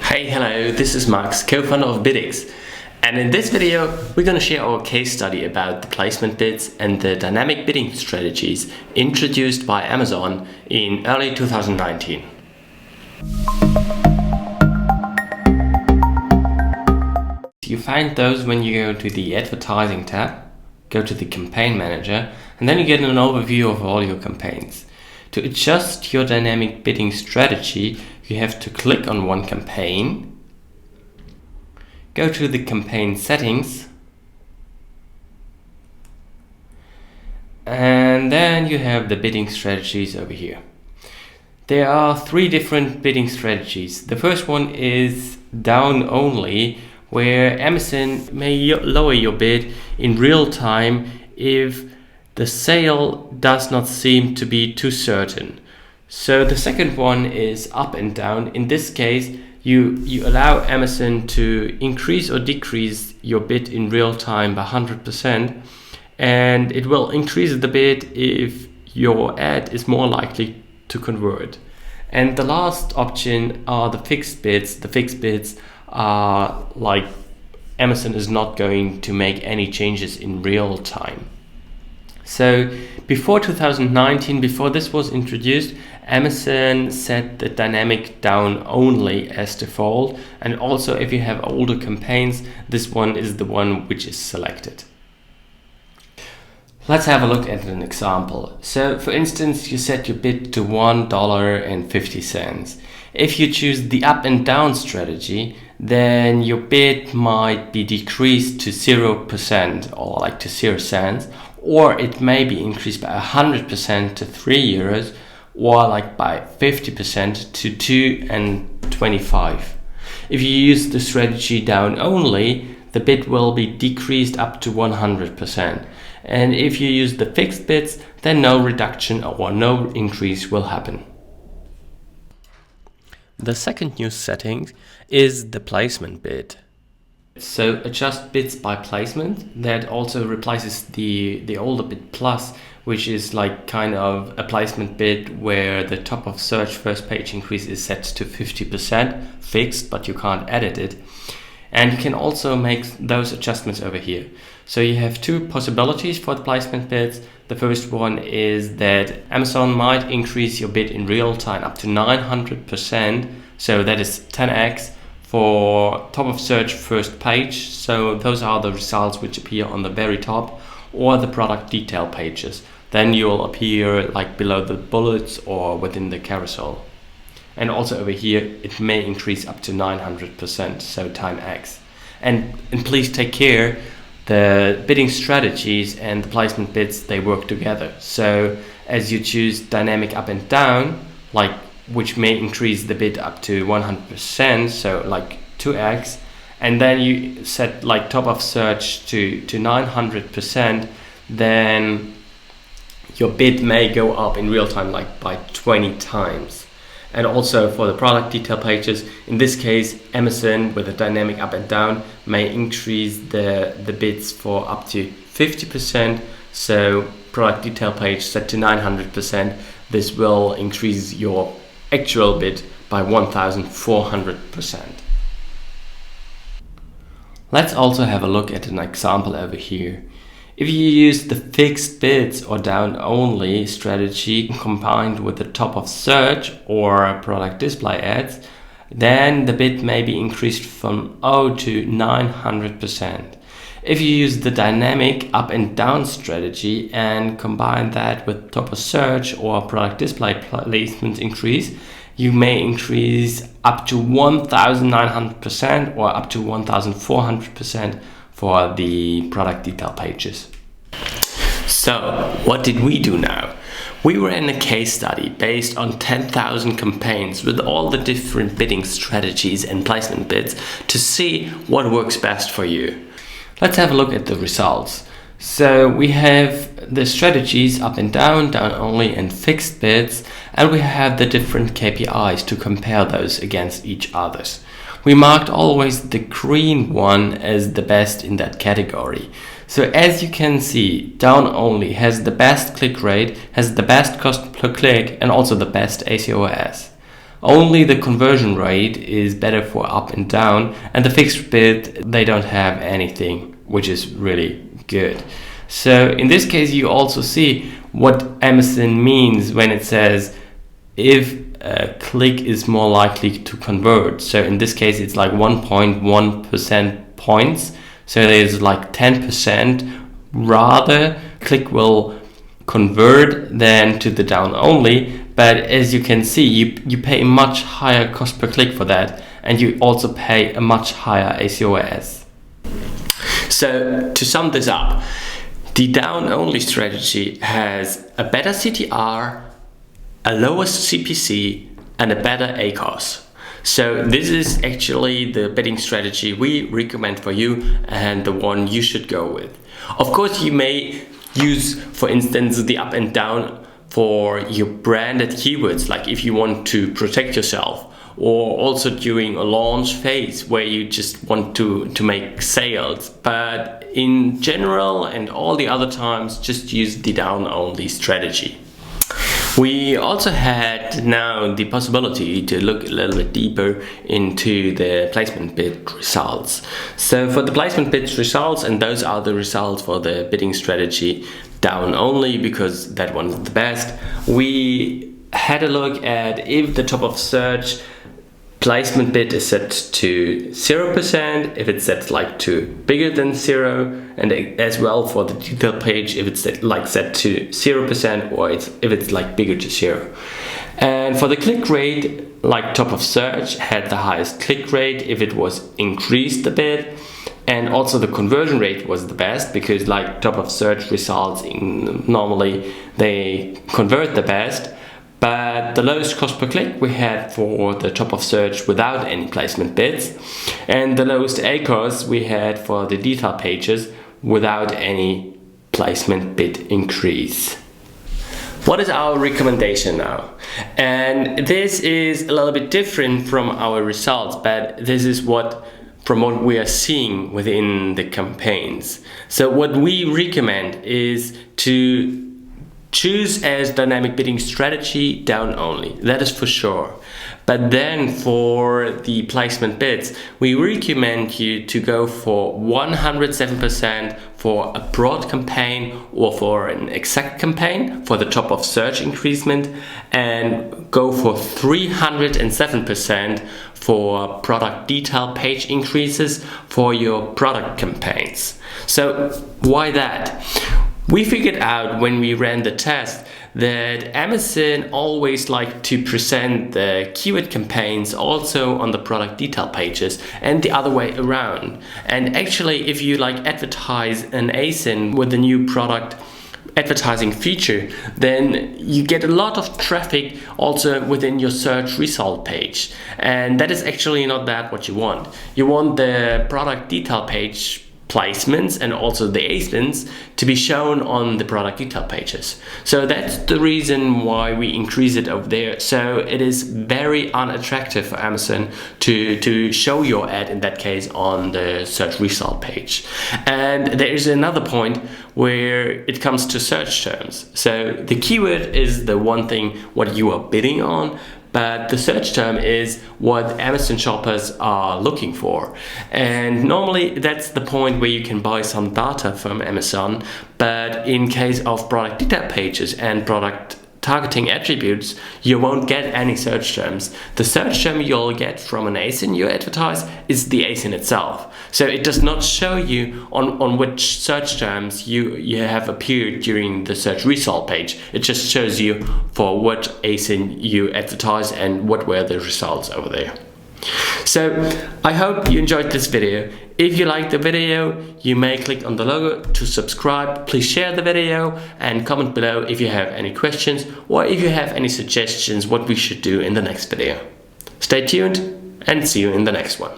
Hey, hello, this is Max, co-founder of BidX. And in this video, we're going to share our case study about the placement bids and the dynamic bidding strategies introduced by Amazon in early 2019. You find those when you go to the advertising tab, go to the campaign manager, and then you get an overview of all your campaigns. To adjust your dynamic bidding strategy, you have to click on one campaign, go to the campaign settings, and then you have the bidding strategies over here. There are three different bidding strategies. The first one is down only, where Amazon may lower your bid in real time if the sale does not seem to be too certain. So the second one is up and down. In this case, you allow Amazon to increase or decrease your bid in real time by 100%, and it will increase the bid if your ad is more likely to convert. And the last option are the fixed bids. The fixed bids are like Amazon is not going to make any changes in real time. So before 2019, before this was introduced, Amazon set the dynamic down only as default, and also if you have older campaigns, this one is the one which is selected. Let's have a look at an example. So for instance, you set your bid to $1.50. If you choose the up and down strategy, then your bid might be decreased to 0% or like to 0 cents, or it may be increased by 100% to €3, or like by 50% to $2.25. If you use the strategy down only, the bid will be decreased up to 100%. And if you use the fixed bids, then no reduction or no increase will happen. The second new setting is the placement bid. So adjust bids by placement. That also replaces the older bid plus, which is like kind of a placement bid where the top of search first page increase is set to 50% fixed, but you can't edit it. And you can also make those adjustments over here. So you have two possibilities for the placement bids. The first one is that Amazon might increase your bid in real time up to 900%. So that is 10x for top of search first page. So those are the results which appear on the very top, or the product detail pages. Then you'll appear like below the bullets or within the carousel. And also over here, it may increase up to 900%, so time X. And please take care, the bidding strategies and the placement bids, they work together. So as you choose dynamic up and down, like which may increase the bid up to 100%, so like 2x, and then you set like top of search to 900%, then your bid may go up in real time like by 20 times. And also for the product detail pages, in this case, Amazon with a dynamic up and down may increase the bids for up to 50%. So product detail page set to 900%, this will increase your actual bid by 1,400%. Let's also have a look at an example over here. If you use the fixed bids or down only strategy combined with the top of search or product display ads, then the bid may be increased from 0 to 900%. If you use the dynamic up and down strategy and combine that with top of search or product display placement increase, you may increase up to 1,900% or up to 1,400% for the product detail pages. So what did we do now? We ran a case study based on 10,000 campaigns with all the different bidding strategies and placement bids to see what works best for you. Let's have a look at the results. So we have the strategies up and down only, and fixed bids, and we have the different KPIs to compare those against each others. We marked always the green one as the best in that category. So as you can see, down only has the best click rate, has the best cost per click, and also the best ACOS. Only the conversion rate is better for up and down, and the fixed bid, they don't have anything, which is really good. So in this case, you also see what Amazon means when it says if a click is more likely to convert. So in this case, it's like 1.1% points. So there's like 10% rather click will convert than to the down only. But as you can see, you pay a much higher cost per click for that, and you also pay a much higher ACOS. So to sum this up, the down only strategy has a better CTR, a lower CPC, and a better ACOS. So this is actually the bidding strategy we recommend for you and the one you should go with. Of course, you may use, for instance, the up and down for your branded keywords, like if you want to protect yourself, or also during a launch phase where you just want to make sales. But in general and all the other times, just use the down only strategy. We also had now the possibility to look a little bit deeper into the placement bid results. So for the placement bid results, and those are the results for the bidding strategy down only, because that one's the best, we had a look at if the top of search placement bid is set to 0%, if it's set like to bigger than 0, and as well for the detail page if it's set to 0%, or if it's like bigger to 0. And for the click rate, like top of search had the highest click rate if it was increased a bit, and also the conversion rate was the best, because like top of search results normally they convert the best. But the lowest cost per click we had for the top of search without any placement bids, and the lowest ACOS we had for the detail pages without any placement bid increase. What is our recommendation now? And this is a little bit different from our results, but this is from what we are seeing within the campaigns. So what we recommend is to choose as dynamic bidding strategy down only, that is for sure. But then for the placement bids, we recommend you to go for 107% for a broad campaign or for an exact campaign for the top of search increasement, and go for 307% for product detail page increases for your product campaigns. So why that? We figured out when we ran the test that Amazon always liked to present the keyword campaigns also on the product detail pages, and the other way around. And actually, if you like advertise an ASIN with the new product advertising feature, then you get a lot of traffic also within your search result page. And that is actually not that what you want. You want the product detail page placements and also the ASINs to be shown on the product detail pages. So that's the reason why we increase it over there. So it is very unattractive for Amazon to show your ad in that case on the search result page. And there is another point where it comes to search terms. So the keyword is the one thing what you are bidding on, but the search term is what Amazon shoppers are looking for. And normally that's the point where you can buy some data from Amazon. But in case of product detail pages and product targeting attributes, you won't get any search terms. The search term you'll get from an ASIN you advertise is the ASIN itself. So it does not show you on which search terms you have appeared during the search result page. It just shows you for what ASIN you advertise and what were the results over there. So I hope you enjoyed this video. If you liked the video, you may click on the logo to subscribe. Please share the video and comment below if you have any questions or if you have any suggestions what we should do in the next video. Stay tuned and see you in the next one.